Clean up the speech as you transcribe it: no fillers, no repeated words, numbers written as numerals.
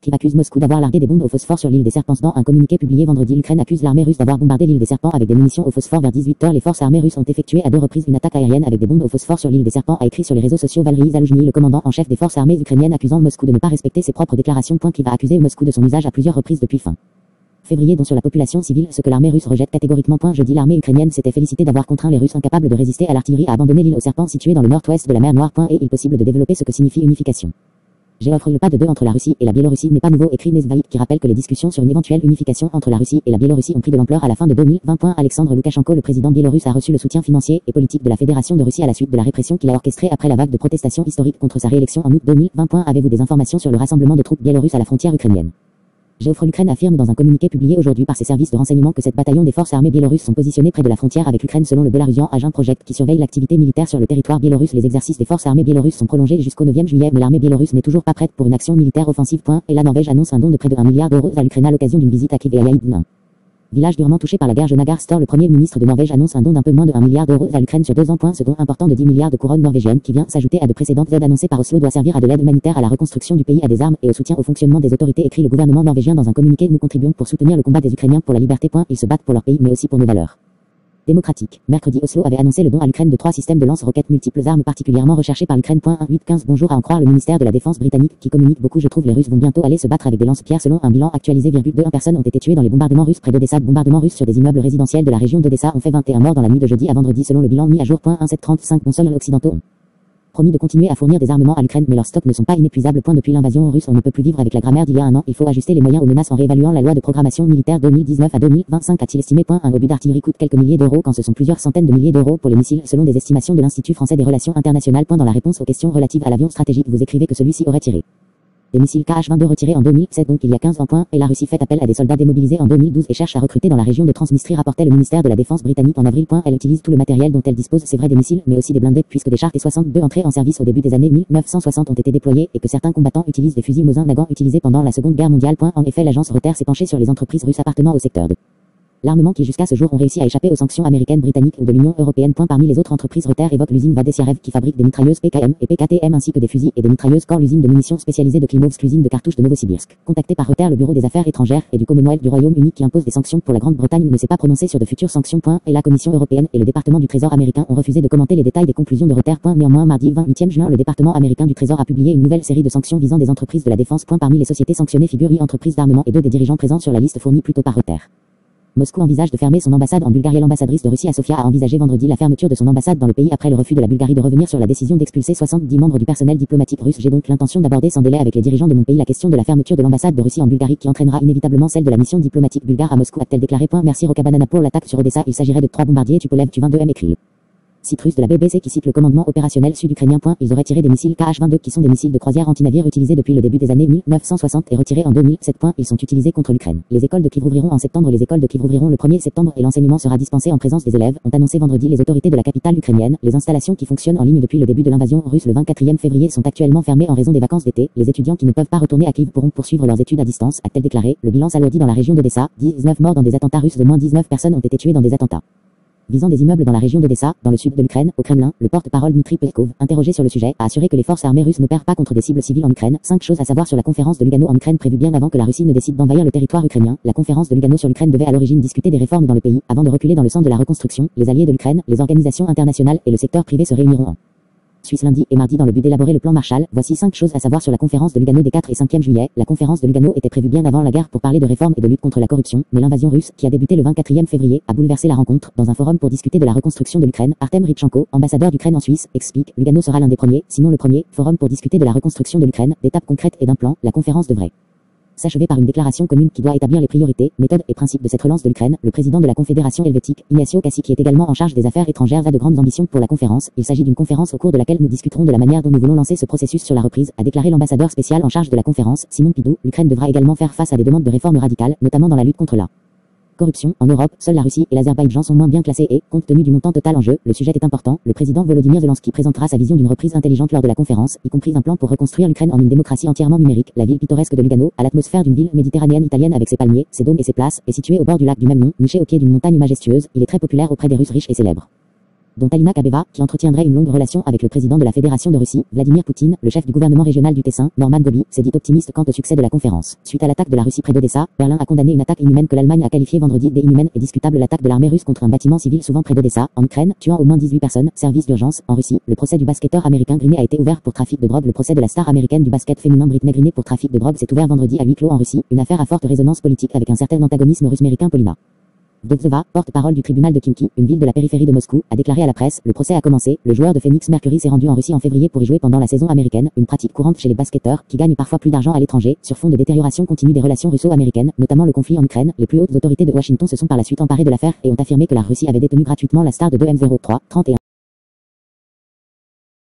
Kiev accuse Moscou d'avoir largué des bombes au phosphore sur l'île des Serpents. Dans un communiqué publié vendredi, l'Ukraine accuse l'armée russe d'avoir bombardé l'île des Serpents avec des munitions au phosphore vers 18h. Les forces armées russes ont effectué à 2 reprises une attaque aérienne avec des bombes au phosphore sur l'île des Serpents, a écrit sur les réseaux sociaux Valery Zaloujny, le commandant en chef des forces armées ukrainiennes, accusant Moscou de ne pas respecter ses propres déclarations. Kiev a accusé Moscou de son usage à plusieurs reprises depuis fin février, dont sur la population civile, ce que l'armée russe rejette catégoriquement. Jeudi, l'armée ukrainienne s'était félicitée d'avoir contraint les Russes incapables de résister à l'artillerie à abandonner l'île aux Serpents située dans le nord-ouest de la mer Noire. Et il est possible de développer ce que signifie unification. J'offre le pas de deux entre la Russie et la Biélorussie n'est pas nouveau, écrit Nesvaïd, qui rappelle que les discussions sur une éventuelle unification entre la Russie et la Biélorussie ont pris de l'ampleur à la fin de 2020. Alexandre Loukachenko, le président biélorusse, a reçu le soutien financier et politique de la Fédération de Russie à la suite de la répression qu'il a orchestrée après la vague de protestations historiques contre sa réélection en août 2020. Avez-vous des informations sur le rassemblement de troupes biélorusses à la frontière ukrainienne? L'Ukraine affirme dans un communiqué publié aujourd'hui par ses services de renseignement que 7 bataillons des forces armées biélorusses sont positionnés près de la frontière avec l'Ukraine selon le Belarusian Agent Project qui surveille l'activité militaire sur le territoire biélorusse. Les exercices des forces armées biélorusses sont prolongés jusqu'au 9e juillet, mais l'armée biélorusse n'est toujours pas prête pour une action militaire offensive. Et la Norvège annonce un don de près de 1 milliard d'euros à l'Ukraine à l'occasion d'une visite à Kiev et à Yaïdn, village durement touché par la guerre. Nagar Stor, le premier ministre de Norvège, annonce un don d'un peu moins de 1 milliard d'euros à l'Ukraine sur 2 ans. Ce don important de 10 milliards de couronnes norvégiennes qui vient s'ajouter à de précédentes aides annoncées par Oslo doit servir à de l'aide humanitaire à la reconstruction du pays, à des armes et au soutien au fonctionnement des autorités, écrit le gouvernement norvégien dans un communiqué. Nous contribuons pour soutenir le combat des Ukrainiens pour la liberté. Ils se battent pour leur pays mais aussi pour nos valeurs démocratique. Mercredi, Oslo avait annoncé le don à l'Ukraine de 3 systèmes de lance-roquettes multiples, armes particulièrement recherchées par l'Ukraine. 1815 Bonjour, à en croire le ministère de la Défense britannique qui communique beaucoup. Je trouve les Russes vont bientôt aller se battre avec des lance-pierres. Selon un bilan actualisé, 1 personnes ont été tuées dans les bombardements russes près d'Odessa. Bombardements russes sur des immeubles résidentiels de la région d'Odessa ont fait 21 morts dans la nuit de jeudi à vendredi selon le bilan mis à jour. 1735 Consoles occidentaux ont promis de continuer à fournir des armements à l'Ukraine, mais leurs stocks ne sont pas inépuisables. Depuis l'invasion russe, on ne peut plus vivre avec la grammaire d'il y a un an. Il faut ajuster les moyens aux menaces en réévaluant la loi de programmation militaire 2019 à 2025, a-t-il estimé. Un obus d'artillerie coûte quelques milliers d'euros quand ce sont plusieurs centaines de milliers d'euros pour les missiles, selon des estimations de l'Institut français des relations internationales. Dans la réponse aux questions relatives à l'avion stratégique, vous écrivez que celui-ci aurait tiré des missiles Kh-22 retirés en 2007, donc il y a 15 ans. Et la Russie fait appel à des soldats démobilisés en 2012 et cherche à recruter dans la région de Transnistrie, rapportait le ministère de la Défense britannique en avril. Elle utilise tout le matériel dont elle dispose, c'est vrai, des missiles, mais aussi des blindés, puisque des chars T-62 entrés en service au début des années 1960 ont été déployés et que certains combattants utilisent des fusils Mosin Nagant utilisés pendant la Seconde Guerre mondiale. En effet, l'agence Reuters s'est penchée sur les entreprises russes appartenant au secteur de l'armement qui jusqu'à ce jour ont réussi à échapper aux sanctions américaines, britanniques ou de l'Union européenne. Parmi les autres entreprises, Reuters évoque l'usine Vadesiarev qui fabrique des mitrailleuses PKM et PKTM ainsi que des fusils et des mitrailleuses Kor, l'usine de munitions spécialisée de Klimovsk, l'usine de cartouches de Novosibirsk. Contacté par Reuters, le bureau des affaires étrangères et du Commonwealth du Royaume-Uni qui impose des sanctions pour la Grande-Bretagne ne s'est pas prononcé sur de futures sanctions. Et la Commission européenne et le département du Trésor américain ont refusé de commenter les détails des conclusions de Reuters. Néanmoins, mardi 28 juin, le département américain du Trésor a publié une nouvelle série de sanctions visant des entreprises de la défense. Parmi les sociétés sanctionnées figurent 8 entreprises d'armement et 2 des dirigeants présents sur la liste fournie plus tôt par Reuters. Moscou envisage de fermer son ambassade en Bulgarie. L'ambassadrice de Russie à Sofia a envisagé vendredi la fermeture de son ambassade dans le pays après le refus de la Bulgarie de revenir sur la décision d'expulser 70 membres du personnel diplomatique russe. J'ai donc l'intention d'aborder sans délai avec les dirigeants de mon pays la question de la fermeture de l'ambassade de Russie en Bulgarie qui entraînera inévitablement celle de la mission diplomatique bulgare à Moscou, a-t-elle déclaré. Merci Rokabanana pour l'attaque sur Odessa. Il s'agirait de 3 bombardiers Tupolev Tu-22M, écrit le site russe de la BBC qui cite le commandement opérationnel sud-ukrainien. Ils auraient tiré des missiles Kh-22 qui sont des missiles de croisière anti-navires utilisés depuis le début des années 1960 et retirés en 2007. Ils sont utilisés contre l'Ukraine. Les écoles de Kiev rouvriront en septembre. Les écoles de Kiev rouvriront le 1er septembre et l'enseignement sera dispensé en présence des élèves, ont annoncé vendredi les autorités de la capitale ukrainienne. Les installations qui fonctionnent en ligne depuis le début de l'invasion russe le 24 février sont actuellement fermées en raison des vacances d'été. Les étudiants qui ne peuvent pas retourner à Kiev pourront poursuivre leurs études à distance, a-t-elle déclaré. Le bilan s'alourdit dans la région d'Odessa. 19 morts dans des attentats russes. Au moins 19 personnes ont été tuées dans des attentats visant des immeubles dans la région d'Odessa, dans le sud de l'Ukraine. Au Kremlin, le porte-parole Dmitry Peskov, interrogé sur le sujet, a assuré que les forces armées russes n'opèrent pas contre des cibles civiles en Ukraine. 5 choses à savoir sur la conférence de Lugano en Ukraine prévue bien avant que la Russie ne décide d'envahir le territoire ukrainien. La conférence de Lugano sur l'Ukraine devait à l'origine discuter des réformes dans le pays, avant de reculer dans le sens de la reconstruction. Les alliés de l'Ukraine, les organisations internationales et le secteur privé se réuniront en Suisse lundi et mardi dans le but d'élaborer le plan Marshall. Voici 5 choses à savoir sur la conférence de Lugano des 4 et 5e juillet. La conférence de Lugano était prévue bien avant la guerre pour parler de réforme et de lutte contre la corruption, mais l'invasion russe, qui a débuté le 24 février, a bouleversé la rencontre. Dans un forum pour discuter de la reconstruction de l'Ukraine, Artem Rytchenko, ambassadeur d'Ukraine en Suisse, explique, Lugano sera l'un des premiers, sinon le premier, forum pour discuter de la reconstruction de l'Ukraine, d'étapes concrètes et d'un plan. La conférence devrait s'achever par une déclaration commune qui doit établir les priorités, méthodes et principes de cette relance de l'Ukraine. Le président de la Confédération helvétique, Ignacio Cassis, qui est également en charge des affaires étrangères, a de grandes ambitions pour la conférence. Il s'agit d'une conférence au cours de laquelle nous discuterons de la manière dont nous voulons lancer ce processus sur la reprise, a déclaré l'ambassadeur spécial en charge de la conférence, Simon Pidou. L'Ukraine devra également faire face à des demandes de réformes radicales, notamment dans la lutte contre la corruption. En Europe, seules la Russie et l'Azerbaïdjan sont moins bien classés et, compte tenu du montant total en jeu, le sujet est important. Le président Volodymyr Zelensky présentera sa vision d'une reprise intelligente lors de la conférence, y compris un plan pour reconstruire l'Ukraine en une démocratie entièrement numérique. La ville pittoresque de Lugano, à l'atmosphère d'une ville méditerranéenne italienne avec ses palmiers, ses dômes et ses places, est située au bord du lac du même nom, niché au pied d'une montagne majestueuse. Il est très populaire auprès des Russes riches et célèbres. dont Alina Kabeva, qui entretiendrait une longue relation avec le président de la Fédération de Russie, Vladimir Poutine. Le chef du gouvernement régional du Tessin, Norman Gobi, s'est dit optimiste quant au succès de la conférence. Suite à l'attaque de la Russie près d'Odessa, Berlin a condamné une attaque inhumaine que l'Allemagne a qualifiée vendredi d'inhumaine et discutable. L'attaque de l'armée russe contre un bâtiment civil souvent près d'Odessa, en Ukraine, tuant au moins 18 personnes. Service d'urgence. En Russie, le procès du basketteur américain Green a été ouvert pour trafic de drogue. Le procès de la star américaine du basket féminin Britney Green pour trafic de drogue s'est ouvert vendredi à huis clos en Russie, une affaire à forte résonance politique avec un certain antagonisme russe-américain. Polina Vovzova, porte-parole du tribunal de Khimki, une ville de la périphérie de Moscou, a déclaré à la presse: le procès a commencé. Le joueur de Phoenix Mercury s'est rendu en Russie en février pour y jouer pendant la saison américaine, une pratique courante chez les basketteurs, qui gagnent parfois plus d'argent à l'étranger, sur fond de détérioration continue des relations russo-américaines, notamment le conflit en Ukraine. Les plus hautes autorités de Washington se sont par la suite emparées de l'affaire et ont affirmé que la Russie avait détenu gratuitement la star de 2M03, 31.